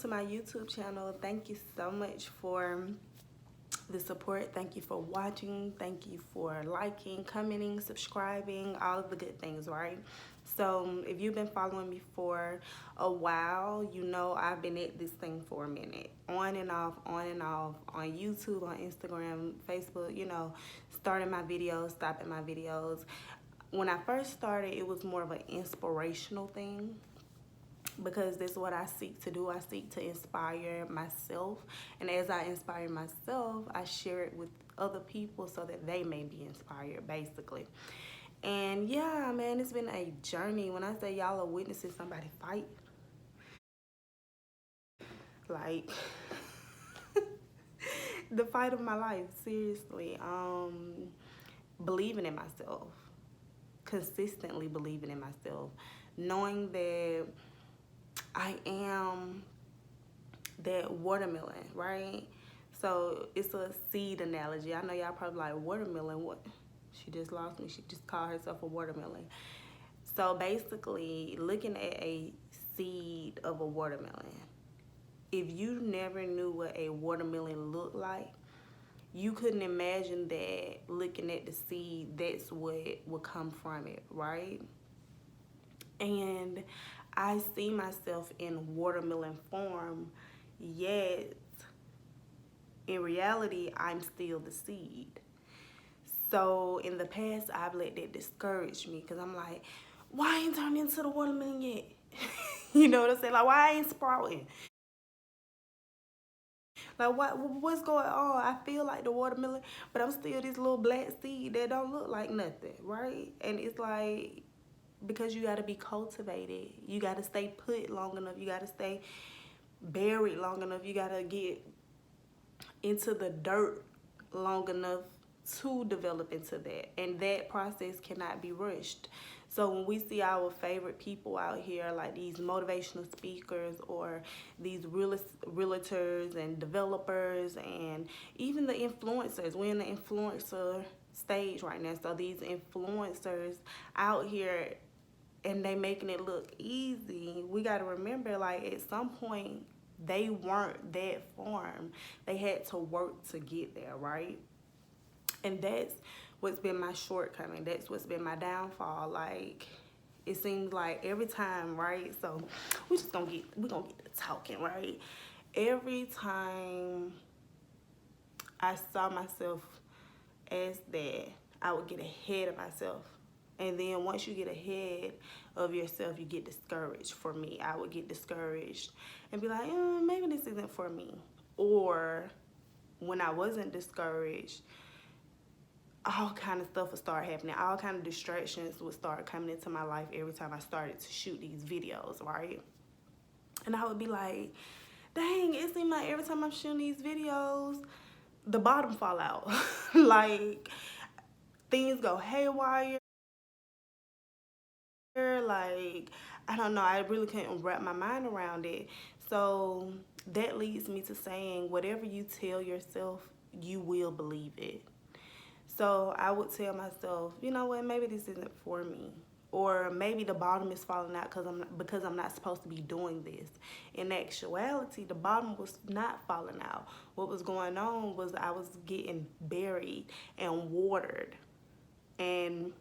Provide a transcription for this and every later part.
to my YouTube channel. Thank you so much for the support. Thank you for watching. Thank you for liking, commenting, subscribing, all of the good things, right? So if you've been following me for a while, you know I've been at this thing for a minute, on and off, on YouTube, on Instagram, Facebook, you know, starting my videos, stopping my videos. When I first started, it was more of an inspirational thing, because this is what I seek to do. I seek to inspire myself, and as I inspire myself, I share it with other people so that they may be inspired, basically. And yeah, man, it's been a journey. When I say y'all are witnessing somebody fight, like the fight of my life, seriously. Believing in myself, consistently believing in myself, knowing that I am that watermelon, right? So it's a seed analogy. I know y'all probably like, watermelon, what? She just lost me. She just called herself a watermelon. So basically, looking at a seed of a watermelon, if you never knew what a watermelon looked like, you couldn't imagine that looking at the seed, that's what would come from it, right? And I see myself in watermelon form, yet in reality, I'm still the seed. So in the past, I've let that discourage me, because I'm like, why I ain't turned into the watermelon yet? You know what I'm saying? Like, why I ain't sprouting? Like, what's going on? I feel like the watermelon, but I'm still this little black seed that don't look like nothing, right? And it's like, because you got to be cultivated. You got to stay put long enough. You got to stay buried long enough. You got to get into the dirt long enough to develop into that, and that process cannot be rushed. So when we see our favorite people out here, like these motivational speakers or these realtors and developers and even the influencers, we're in the influencer stage right now. So these influencers out here, and they making it look easy. We got to remember, like, at some point they weren't that farm. They had to work to get there, right? And that's what's been my shortcoming. That's what's been my downfall. Like, it seems like every time, right? So we're gonna get to talking, right? Every time I saw myself as that, I would get ahead of myself. And then once you get ahead of yourself, you get discouraged. For me, I would get discouraged and be like, maybe this isn't for me. Or when I wasn't discouraged, all kind of stuff would start happening. All kind of distractions would start coming into my life every time I started to shoot these videos, right? And I would be like, dang, it seems like every time I'm shooting these videos, the bottom fall out. Like, things go haywire. Like, I don't know, I really couldn't wrap my mind around it. So that leads me to saying, whatever you tell yourself, you will believe it. So I would tell myself, you know what, maybe this isn't for me. Or maybe the bottom is falling out because I'm not supposed to be doing this. In actuality, the bottom was not falling out. What was going on was I was getting buried and watered. And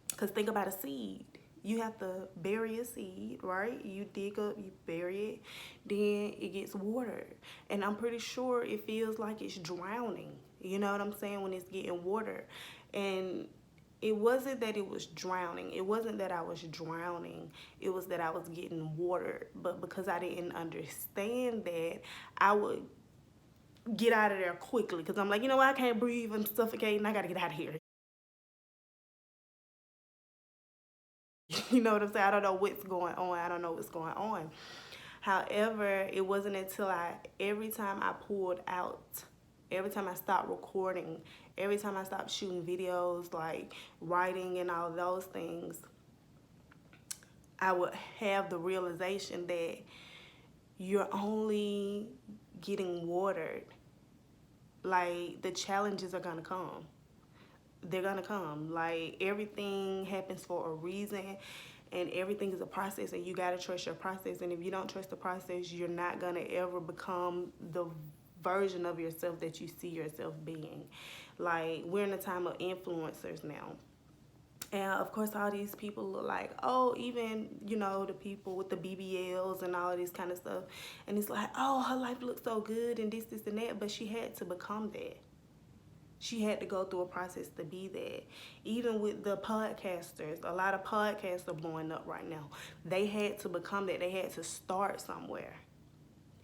because think about a seed. You have to bury a seed, right? You dig up, you bury it, then it gets watered. And I'm pretty sure it feels like it's drowning. You know what I'm saying? When it's getting watered. And it wasn't that it was drowning. It wasn't that I was drowning. It was that I was getting watered. But because I didn't understand that, I would get out of there quickly. Because I'm like, you know what? I can't breathe. I'm suffocating. I got to get out of here. You know what I'm saying? I don't know what's going on. I don't know what's going on. However, it wasn't until every time I pulled out, every time I stopped recording, every time I stopped shooting videos, like writing and all those things, I would have the realization that you're only getting watered. Like, the challenges are gonna come. They're gonna come. Like, everything happens for a reason. and everything is a process, and you got to trust your process. And if you don't trust the process, you're not going to ever become the version of yourself that you see yourself being. Like, we're in a time of influencers now. And of course, all these people look like, oh, even, you know, the people with the BBLs and all this kind of stuff. And it's like, oh, her life looks so good and this, and that. But she had to become that. She had to go through a process to be that. Even with the podcasters, a lot of podcasts are blowing up right now. They had to become that. They had to start somewhere.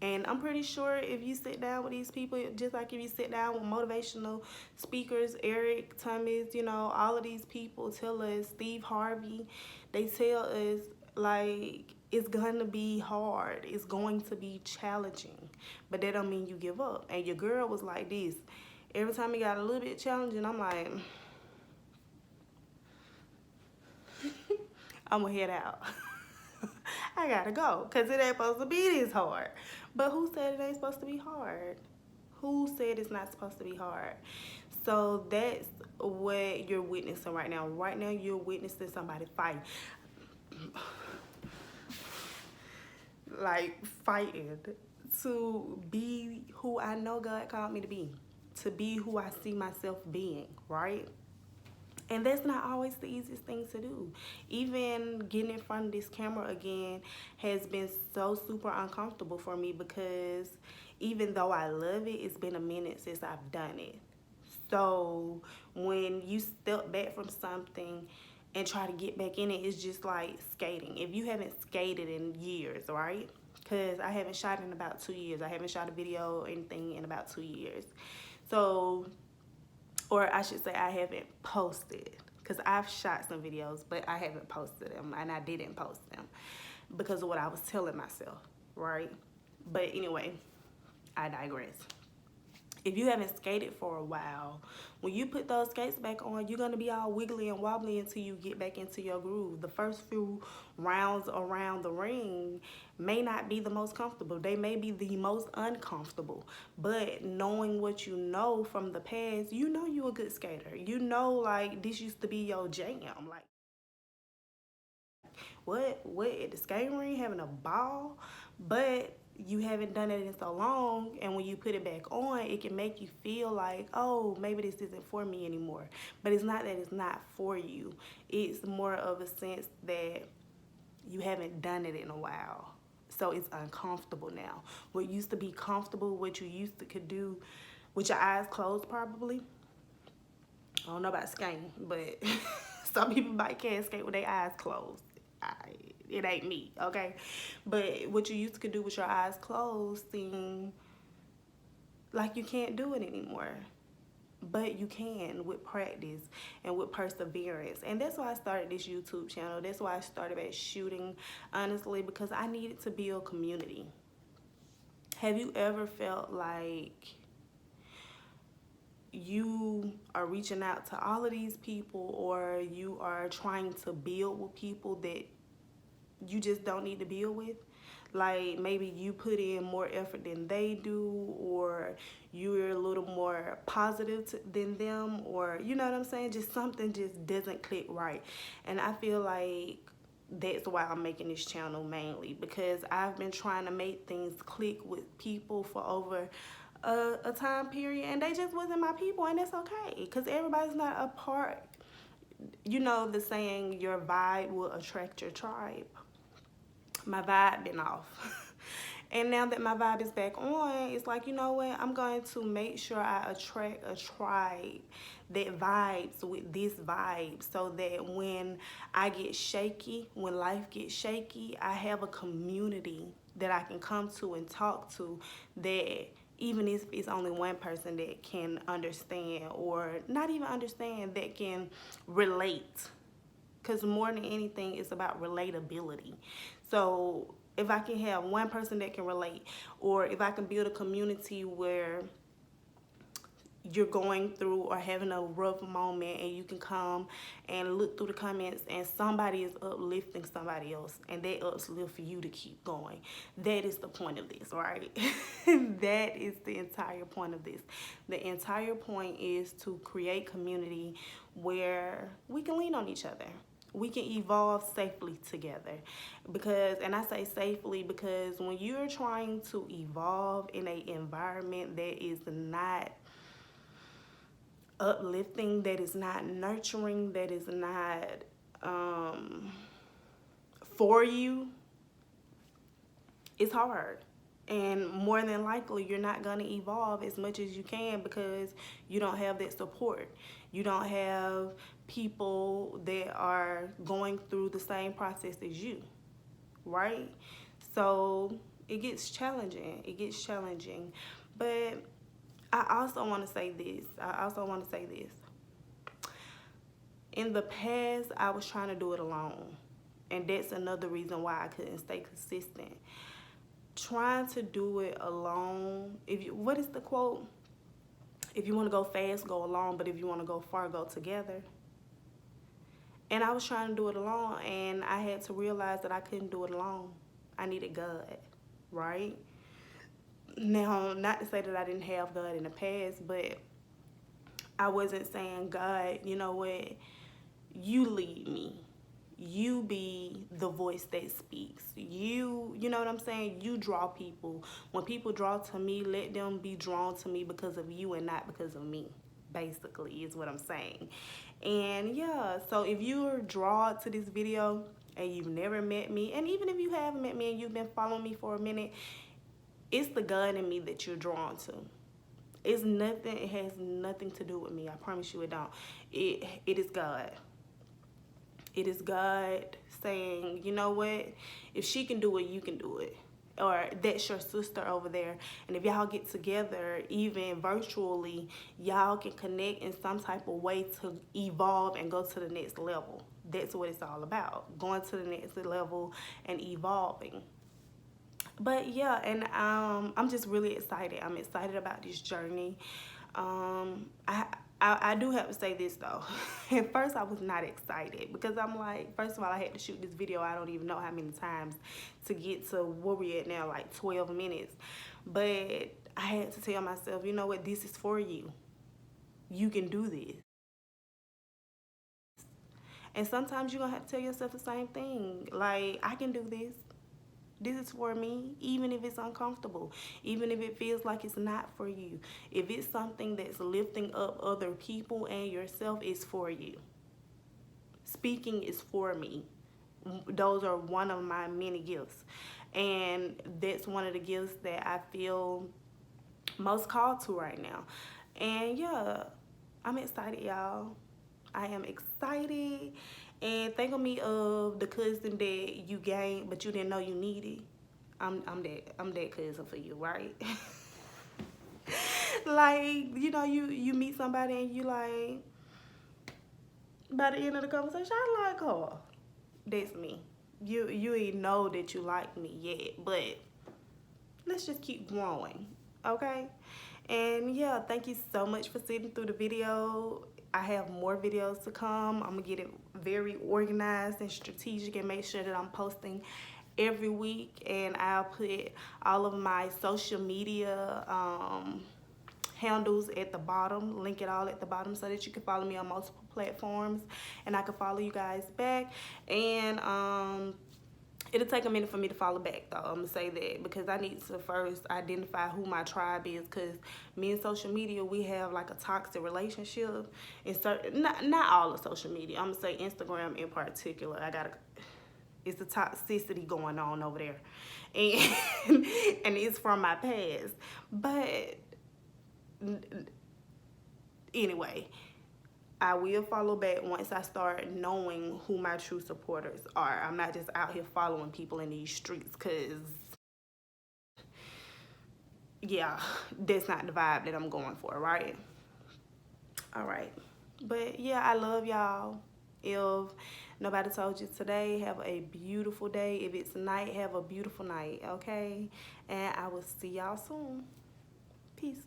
And I'm pretty sure if you sit down with these people, just like if you sit down with motivational speakers, Eric Thomas, you know, all of these people tell us, Steve Harvey, they tell us, like, it's going to be hard. It's going to be challenging. But that don't mean you give up. And your girl was like this. Every time it got a little bit challenging, I'm like, I'm going to head out. I gotta go, because it ain't supposed to be this hard. But who said it ain't supposed to be hard? Who said it's not supposed to be hard? So that's what you're witnessing right now. Right now, you're witnessing somebody fight. Like, fighting to be who I know God called me to be. To be who I see myself being, right? And that's not always the easiest thing to do. Even getting in front of this camera again has been so super uncomfortable for me, because even though I love it, it's been a minute since I've done it. So when you step back from something and try to get back in it, it's just like skating. If you haven't skated in years, right? Because I haven't shot in about 2 years. I haven't shot a video or anything in about 2 years. So, or I should say I haven't posted, because I've shot some videos, but I haven't posted them, and I didn't post them because of what I was telling myself, right? But anyway, I digress. If you haven't skated for a while, when you put those skates back on, you're going to be all wiggly and wobbly until you get back into your groove. The first few rounds around the ring may not be the most comfortable. They may be the most uncomfortable. But knowing what you know from the past, you know you're a good skater. You know, like, this used to be your jam. Like, what at the skating ring, having a ball? But you haven't done it in so long, and when you put it back on, it can make you feel like, oh, maybe this isn't for me anymore. But it's not that it's not for you. It's more of a sense that you haven't done it in a while, so it's uncomfortable now. What used to be comfortable, what you used to could do with your eyes closed, probably. I don't know about skating, but some people might can't skate with their eyes closed. It ain't me, okay? But what you used to do with your eyes closed seem like you can't do it anymore. But you can with practice and with perseverance. And that's why I started this YouTube channel. That's why I started back shooting, honestly, because I needed to build community. Have you ever felt like you are reaching out to all of these people, or you are trying to build with people that you just don't need to build with? Like, maybe you put in more effort than they do, or you're a little more positive than them, or you know what I'm saying? Just something just doesn't click right. And I feel like that's why I'm making this channel, mainly because I've been trying to make things click with people for over a time period, and they just wasn't my people, and that's okay, because everybody's not a part. You know the saying, your vibe will attract your tribe. My vibe been off. And now that my vibe is back on, it's like, you know what, I'm going to make sure I attract a tribe that vibes with this vibe, so that when I get shaky, when life gets shaky, I have a community that I can come to and talk to, that even if it's only one person that can understand, or not even understand, that can relate. Because more than anything, it's about relatability. So if I can have one person that can relate, or if I can build a community where you're going through or having a rough moment, and you can come and look through the comments and somebody is uplifting somebody else, and they uplift you to keep going. That is the point of this, right? That is the entire point of this. The entire point is to create community where we can lean on each other, we can evolve safely together. Because, and I say safely because when you're trying to evolve in an environment that is not uplifting, that is not nurturing, that is not for you, it's hard. And more than likely, you're not going to evolve as much as you can because you don't have that support. You don't have people that are going through the same process as you, right? So it gets challenging. It gets challenging. But I also want to say this. In the past, I was trying to do it alone. And that's another reason why I couldn't stay consistent. Trying to do it alone. What is the quote? If you want to go fast, go alone, but if you want to go far, go together. And I was trying to do it alone, and I had to realize that I couldn't do it alone. I needed God, right? Now, not to say that I didn't have God in the past, but I wasn't saying, God, you know what? You lead me. You be the voice that speaks. You know what I'm saying? You draw people. When people draw to me, let them be drawn to me because of you and not because of me, basically, is what I'm saying. And yeah, so if you're drawn to this video and you've never met me, and even if you have met me and you've been following me for a minute, it's the God in me that you're drawn to. It has nothing to do with me. I promise you it don't. It is God. It is God saying, you know what? If she can do it, you can do it. Or that's your sister over there. And if y'all get together, even virtually, y'all can connect in some type of way to evolve and go to the next level. That's what it's all about. Going to the next level and evolving. But yeah, and I'm just really excited. I'm excited about this journey. I do have to say this though. At first I was not excited because I'm like, first of all, I had to shoot this video I don't even know how many times to get to where we at now, like 12 minutes. But I had to tell myself, you know what, this is for you. You can do this. And sometimes you're gonna have to tell yourself the same thing. Like, I can do this. This is for me, even if it's uncomfortable, even if it feels like it's not for you. If it's something that's lifting up other people and yourself, it's for you. Speaking is for me. Those are one of my many gifts. And that's one of the gifts that I feel most called to right now. And yeah, I'm excited, y'all. I am excited. And think of me of the cousin that you gained but you didn't know you needed. I'm that cousin for you, right? Like, you know, you meet somebody and you like, by the end of the conversation, I like her. That's me. You ain't know that you like me yet, but let's just keep growing, okay? And yeah, thank you so much for sitting through the video. I have more videos to come. I'm gonna get it very organized and strategic and make sure that I'm posting every week. And I'll put all of my social media handles at the bottom, link it all at the bottom so that you can follow me on multiple platforms and I can follow you guys back. And it'll take a minute for me to follow back though. I'm gonna say that because I need to first identify who my tribe is, because me and social media, we have like a toxic relationship. And not all of social media. I'm gonna say Instagram in particular. It's the toxicity going on over there. And and it's from my past. But anyway, I will follow back once I start knowing who my true supporters are. I'm not just out here following people in these streets because, yeah, that's not the vibe that I'm going for, right? All right. But, yeah, I love y'all. If nobody told you today, have a beautiful day. If it's night, have a beautiful night, okay? And I will see y'all soon. Peace.